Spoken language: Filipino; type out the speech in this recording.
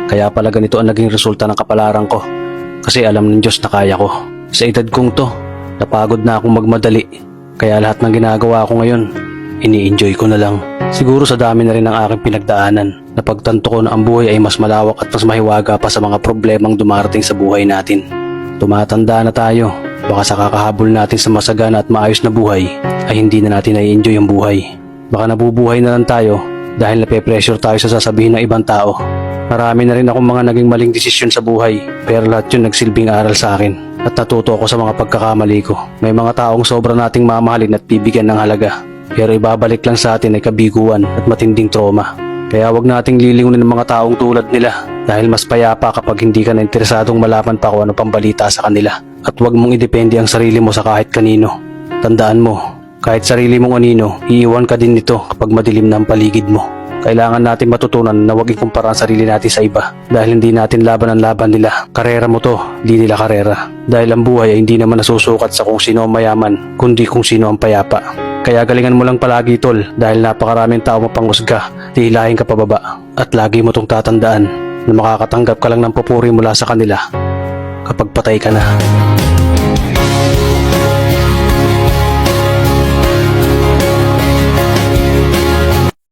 Kaya pala ganito ang naging resulta ng kapalaran ko. Kasi alam ng Diyos na kaya ko. Sa edad kong to, napagod na akong magmadali. Kaya lahat ng ginagawa ko ngayon, ini-enjoy ko na lang. Siguro sa dami na rin ng aking pinagdaanan, napagtanto ko na ang buhay ay mas malawak at mas mahiwaga pa sa mga problemang dumarating sa buhay natin. Tumatanda na tayo, baka sa kakahabol natin sa masagana at maayos na buhay, ay hindi na natin nai-enjoy ang buhay. Baka nabubuhay na lang tayo dahil nape-pressure tayo sa sasabihin ng ibang tao. Marami na rin akong mga naging maling desisyon sa buhay, pero lahat yun nagsilbing aral sa akin at natuto ako sa mga pagkakamali ko. May mga taong sobra nating mamahalin at bibigyan ng halaga, pero ibabalik lang sa atin ay kabiguan at matinding trauma. Kaya wag nating lilingunin ng mga taong tulad nila dahil mas payapa kapag hindi ka na interesadong malaman pa kung ano pang balita sa kanila. At wag mong idepende ang sarili mo sa kahit kanino. Tandaan mo, kahit sarili mong anino, iiwan ka din nito kapag madilim na ang paligid mo. Kailangan natin matutunan na huwag ikumpara ang sarili natin sa iba dahil hindi natin laban ang laban nila. Karera mo to, di nila karera. Dahil ang buhay ay hindi naman nasusukat sa kung sino ang mayaman, kundi kung sino ang payapa. Kaya galingan mo lang palagi tol dahil napakaraming tao mapanghusga, tihilahin ka pababa. At lagi mo tong tatandaan na makakatanggap ka lang ng papuri mula sa kanila kapag patay ka na.